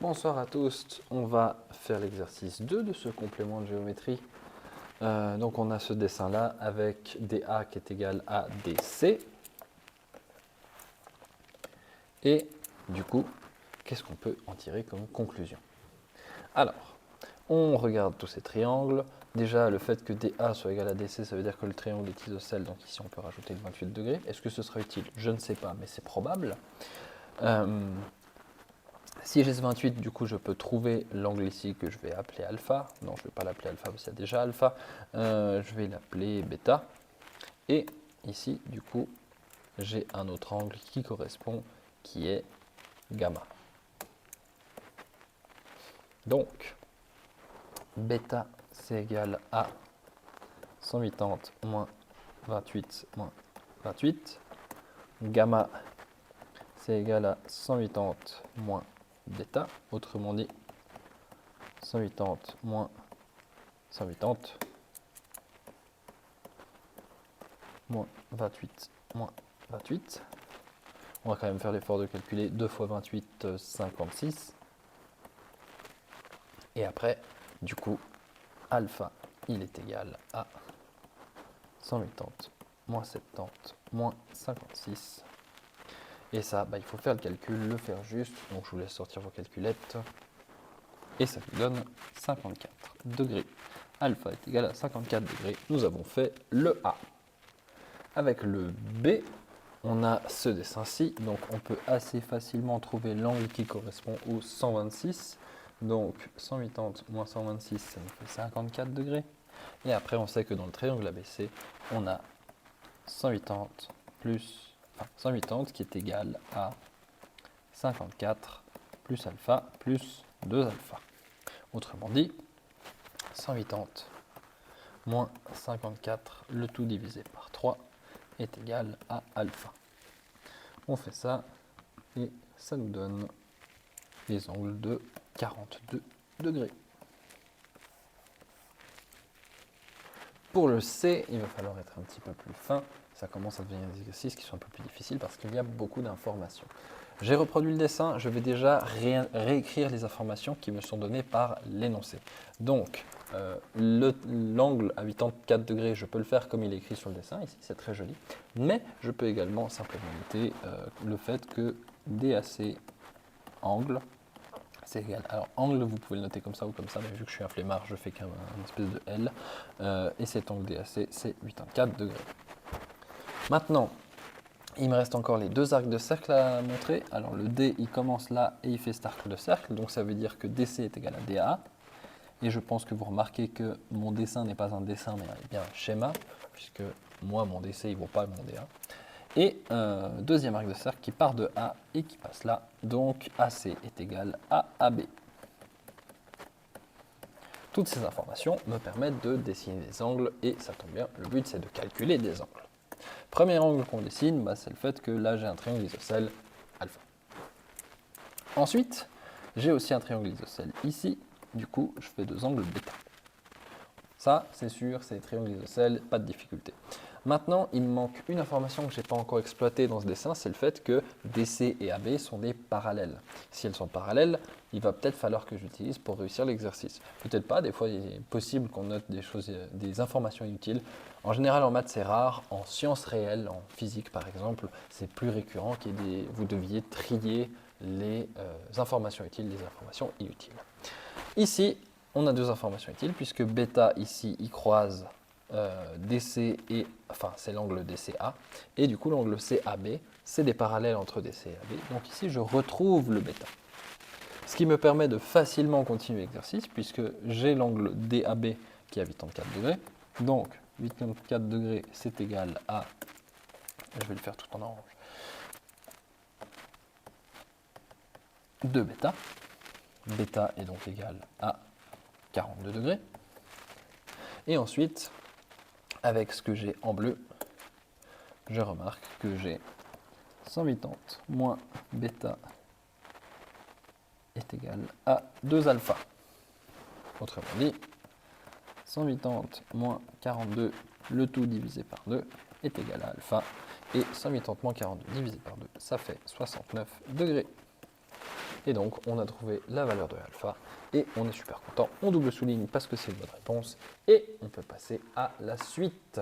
Bonsoir à tous, on va faire l'exercice 2 de ce complément de géométrie. Donc on a ce dessin là avec DA qui est égal à DC. Et du coup, qu'est-ce qu'on peut en tirer comme conclusion? Alors, on regarde tous ces triangles. Déjà, le fait que DA soit égal à DC, ça veut dire que le triangle est isocèle, donc ici on peut rajouter le 28 degrés. Est-ce que ce sera utile? Je ne sais pas, mais c'est probable. Si j'ai ce 28, du coup, je peux trouver l'angle ici que je vais appeler alpha. Non, je ne vais pas l'appeler alpha parce qu'il y a déjà alpha. Je vais l'appeler bêta. Et ici, du coup, j'ai un autre angle qui correspond, qui est gamma. Donc, bêta, c'est égal à 180 moins 28 moins 28. Gamma, c'est égal à 180 moins bêta. Autrement dit, 180 moins 180 moins 28 moins 28. On va quand même faire l'effort de calculer 2 fois 28, 56. Et après, du coup, alpha, il est égal à 180 moins 70 moins 56. Et ça, il faut faire le calcul, le faire juste. Donc je vous laisse sortir vos calculettes. Et ça vous donne 54 degrés. Alpha est égal à 54 degrés. Nous avons fait le A. Avec le B, on a ce dessin-ci, donc on peut assez facilement trouver l'angle qui correspond au 126. Donc 180 moins 126, ça nous fait 54 degrés. Et après, on sait que dans le triangle ABC, on a 180 plus, 180 qui est égal à 54 plus alpha plus 2 alpha. Autrement dit, 180 moins 54, le tout divisé par 3, est égal à alpha. On fait ça et ça nous donne les angles de 42 degrés. Pour le C, il va falloir être un petit peu plus fin. Ça commence à devenir des exercices qui sont un peu plus difficiles parce qu'il y a beaucoup d'informations. J'ai reproduit le dessin, je vais déjà réécrire les informations qui me sont données par l'énoncé. Donc, l'angle à 84 degrés, je peux le faire comme il est écrit sur le dessin, ici c'est très joli, mais je peux également simplement noter le fait que DAC angle, c'est égal. Alors angle, vous pouvez le noter comme ça ou comme ça, mais vu que je suis un flemmard, je fais qu'une espèce de L, et cet angle DAC, c'est 84 degrés. Maintenant, il me reste encore les deux arcs de cercle à montrer. Alors le D, il commence là et il fait cet arc de cercle, donc ça veut dire que DC est égal à DA. Et je pense que vous remarquez que mon dessin n'est pas un dessin, mais bien un schéma, puisque moi, mon DC, il ne vaut pas mon DA. Et deuxième arc de cercle qui part de A et qui passe là, donc AC est égal à AB. Toutes ces informations me permettent de dessiner des angles, et ça tombe bien, le but c'est de calculer des angles. Premier angle qu'on dessine, c'est le fait que là j'ai un triangle isocèle alpha. Ensuite, j'ai aussi un triangle isocèle ici, du coup je fais deux angles bêta. Ça, c'est sûr, c'est des triangles isocèles, pas de difficulté. Maintenant, il me manque une information que je n'ai pas encore exploitée dans ce dessin, c'est le fait que DC et AB sont des parallèles. Si elles sont parallèles, il va peut-être falloir que j'utilise pour réussir l'exercice. Peut-être pas, des fois il est possible qu'on note des choses, des informations inutiles. En général, en maths, c'est rare. En sciences réelles, en physique par exemple, c'est plus récurrent vous deviez trier les informations utiles des informations inutiles. Ici, on a deux informations utiles puisque bêta ici il croise DC et c'est l'angle DCA et du coup l'angle CAB, c'est des parallèles entre DC et AB. Donc ici je retrouve le bêta. Ce qui me permet de facilement continuer l'exercice puisque j'ai l'angle DAB qui est à 84 degrés. Donc 84 degrés c'est égal à, je vais le faire tout en orange, 2 bêta. Bêta est donc égal à 42 degrés. Et ensuite, avec ce que j'ai en bleu, je remarque que j'ai 180 moins bêta est égal à 2 alpha. Autrement dit, 180 moins 42, le tout divisé par 2, est égal à alpha. Et 180 moins 42 divisé par 2, ça fait 69 degrés. Et donc, on a trouvé la valeur de alpha et on est super content. On double souligne parce que c'est une bonne réponse et on peut passer à la suite.